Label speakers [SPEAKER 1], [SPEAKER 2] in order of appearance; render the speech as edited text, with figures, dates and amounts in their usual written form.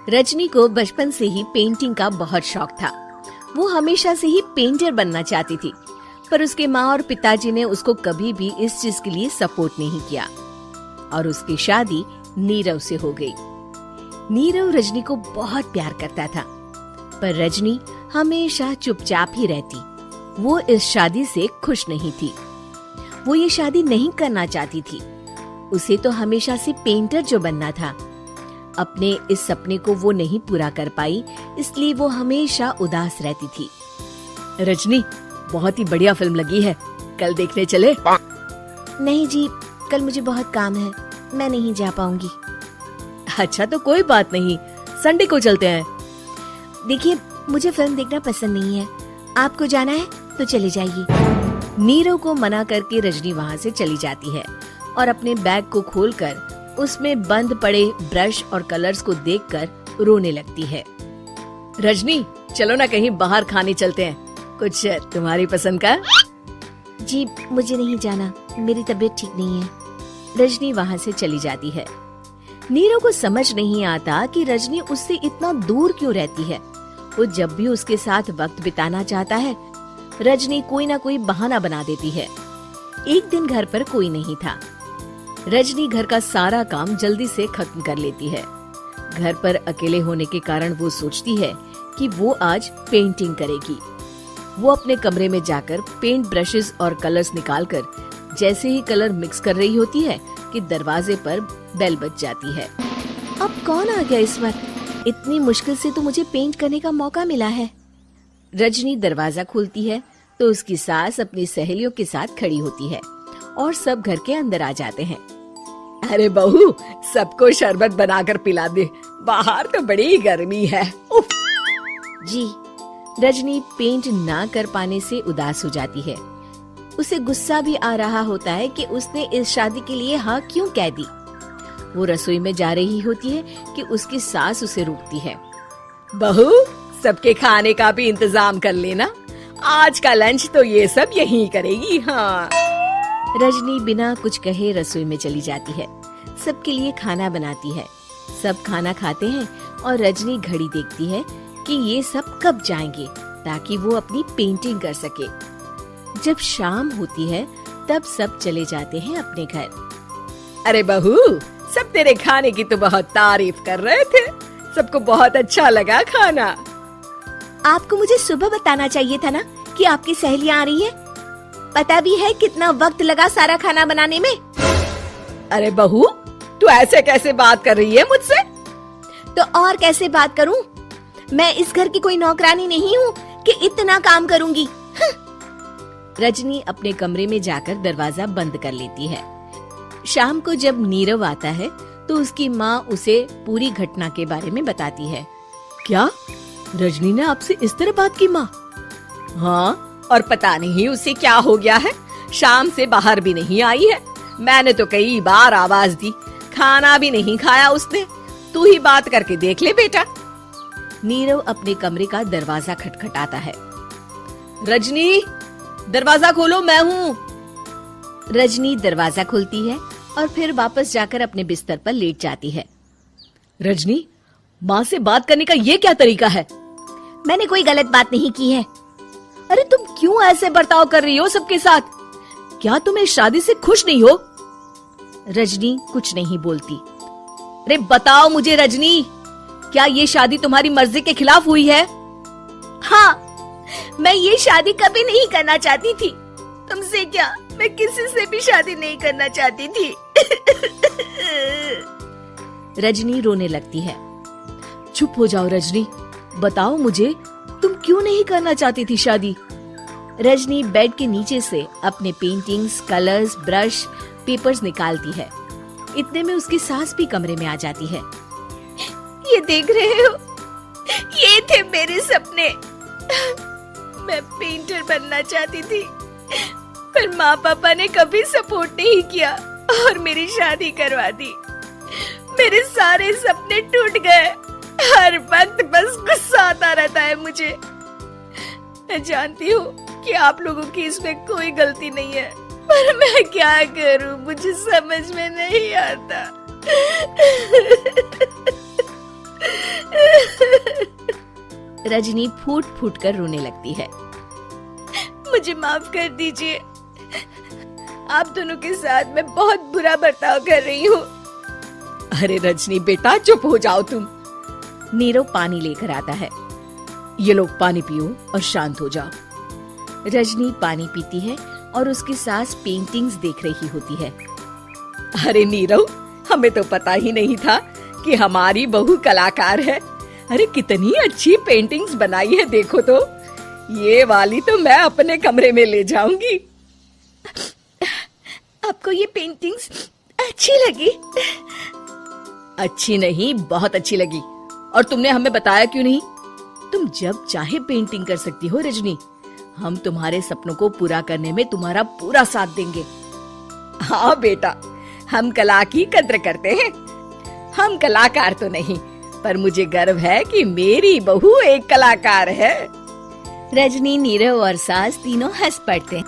[SPEAKER 1] रजनी को बचपन से ही पेंटिंग का बहुत शौक था। वो हमेशा से ही पेंटर बनना चाहती थी, पर उसके माँ और पिताजी ने उसको कभी भी इस चीज के लिए सपोर्ट नहीं किया और उसकी शादी नीरव से हो गई। नीरव रजनी को बहुत प्यार करता था, पर रजनी हमेशा चुपचाप ही रहती। वो इस शादी से खुश नहीं थी। वो ये शादी नहीं करना चाहती थी। उसे तो हमेशा से पेंटर जो बनना था। अपने इस सपने को वो नहीं पूरा कर पाई, इसलिए वो हमेशा उदास रहती थी। रजनी, बहुत ही बढ़िया फिल्म लगी है, कल देखने चले?
[SPEAKER 2] नहीं जी, कल मुझे बहुत काम है, मैं नहीं जा पाऊंगी।
[SPEAKER 1] अच्छा तो कोई बात नहीं, संडे को चलते हैं।
[SPEAKER 2] देखिए, मुझे फिल्म देखना पसंद नहीं है। आपको जाना है तो चले जाइए।
[SPEAKER 1] नीरव को मना करके रजनी वहाँ से चली जाती है और अपने बैग को खोलकर उसमें बंद पड़े ब्रश और कलर्स को देखकर रोने लगती है। रजनी, चलो ना कहीं बाहर खाने चलते हैं, कुछ तुम्हारी पसंद का।
[SPEAKER 2] जी, मुझे नहीं जाना, मेरी तबीयत ठीक नहीं है।
[SPEAKER 1] रजनी वहाँ से चली जाती है। नीरव को समझ नहीं आता कि रजनी उससे इतना दूर क्यों रहती है। वो जब भी उसके साथ वक्त बिताना चाहता है, रजनी कोई ना कोई बहाना बना देती है। एक दिन घर पर कोई नहीं था। रजनी घर का सारा काम जल्दी से खत्म कर लेती है। घर पर अकेले होने के कारण वो सोचती है कि वो आज पेंटिंग करेगी। वो अपने कमरे में जाकर पेंट ब्रशेस और कलर्स निकालकर जैसे ही कलर मिक्स कर रही होती है कि दरवाजे पर बेल बज जाती है।
[SPEAKER 2] अब कौन आ गया इस वक्त? इतनी मुश्किल से तो मुझे पेंट करने का मौका मिला है।
[SPEAKER 1] रजनी दरवाजा खोलती है तो उसकी सास अपनी सहेलियों के साथ खड़ी होती है और सब घर के अंदर आ जाते हैं। अरे बहू, सबको शरबत बनाकर पिला दे, बाहर तो बड़ी गर्मी है। उफ।
[SPEAKER 2] जी।
[SPEAKER 1] रजनी पेंट ना कर पाने से उदास हो जाती है। उसे गुस्सा भी आ रहा होता है कि उसने इस शादी के लिए हाँ क्यों कह दी। वो रसोई में जा रही होती है कि उसकी सास उसे रोकती है। बहू, सबके खाने का भी इंतजाम कर लेना, आज का लंच तो ये सब यहीं करेगी। हाँ। रजनी बिना कुछ कहे रसोई में चली जाती है। सबके लिए खाना बनाती है। सब खाना खाते हैं और रजनी घड़ी देखती है कि ये सब कब जाएंगे ताकि वो अपनी पेंटिंग कर सके। जब शाम होती है तब सब चले जाते हैं अपने घर। अरे बहू, सब तेरे खाने की तो बहुत तारीफ कर रहे थे, सबको बहुत अच्छा लगा खाना।
[SPEAKER 2] आपको मुझे सुबह बताना चाहिए था ना कि आपकी सहेलियां आ रही है। पता भी है कितना वक्त लगा सारा खाना बनाने में।
[SPEAKER 1] अरे बहू, तू ऐसे कैसे बात कर रही है मुझसे?
[SPEAKER 2] तो और कैसे बात करूं? मैं इस घर की कोई नौकरानी नहीं हूँ कि इतना काम करूंगी।
[SPEAKER 1] रजनी अपने कमरे में जाकर दरवाजा बंद कर लेती है। शाम को जब नीरव आता है तो उसकी माँ उसे पूरी घटना के बारे में बताती है। क्या रजनी ने आपसे इस तरह बात की माँ? हाँ, और पता नहीं उसे क्या हो गया है, शाम से बाहर भी नहीं आई है। मैंने तो कई बार आवाज दी, खाना भी नहीं खाया उसने। तू ही बात करके देख ले बेटा। नीरव अपने कमरे का दरवाजा खटखटाता है। रजनी, दरवाजा खोलो, मैं हूँ। रजनी दरवाजा खोलती है और फिर वापस जाकर अपने बिस्तर पर लेट जाती है। रजनी, माँ से बात करने का ये क्या तरीका है?
[SPEAKER 2] मैंने कोई गलत बात नहीं की है।
[SPEAKER 1] अरे तुम क्यों ऐसे बर्ताव कर रही हो सबके साथ? क्या तुम इस शादी से खुश नहीं हो? रजनी कुछ नहीं बोलती। अरे बताओ मुझे रजनी, क्या ये शादी तुम्हारी मर्जी के खिलाफ हुई है?
[SPEAKER 2] हाँ, मैं ये शादी कभी नहीं करना चाहती थी। तुमसे क्या, मैं किसी से भी शादी नहीं करना चाहती थी।
[SPEAKER 1] रजनी रोने लगती है। चुप हो जाओ रजनी, बताओ मुझे, तुम क्यों नहीं करना चाहती थी शादी? रजनी बेड के नीचे से अपने पेंटिंग्स, कलर्स, ब्रश, पेपर्स निकालती है। इतने में उसकी सास भी कमरे में आ जाती है।
[SPEAKER 2] ये देख रहे हो, ये थे मेरे सपने। मैं पेंटर बनना चाहती थी, पर माँ पापा ने कभी सपोर्ट नहीं किया और मेरी शादी करवा दी। मेरे सारे सपने टूट गए। हर वक्त बस गुस्सा आता रहता है मुझे। मैं जानती हूँ कि आप लोगों की इसमें कोई गलती नहीं है, पर मैं क्या करूं, मुझे समझ में नहीं आता।
[SPEAKER 1] रजनी फूट फूट कर रोने लगती है।
[SPEAKER 2] मुझे माफ कर दीजिए, आप दोनों के साथ मैं बहुत बुरा बर्ताव कर रही हूँ।
[SPEAKER 1] अरे रजनी बेटा चुप हो जाओ तुम। नीरव पानी लेकर आता है। ये लो पानी पियो और शांत हो जाओ। रजनी पानी पीती है और उसकी सास पेंटिंग्स देख रही होती है। अरे नीरव, हमें तो पता ही नहीं था कि हमारी बहू कलाकार है। अरे कितनी अच्छी पेंटिंग्स बनाई है, देखो तो। ये वाली तो मैं अपने कमरे में ले जाऊंगी।
[SPEAKER 2] आपको ये पेंटिंग्स अच्छी लगी?
[SPEAKER 1] अच्छी नहीं, बहुत अच्छी लगी। और तुमने हमें बताया क्यों नहीं? तुम जब चाहे पेंटिंग कर सकती हो रजनी। हम तुम्हारे सपनों को पूरा करने में तुम्हारा पूरा साथ देंगे। हाँ बेटा, हम कला की कद्र करते हैं। हम कलाकार तो नहीं, पर मुझे गर्व है कि मेरी बहू एक कलाकार है। रजनी, नीरव और सास तीनों हंस पड़ते हैं।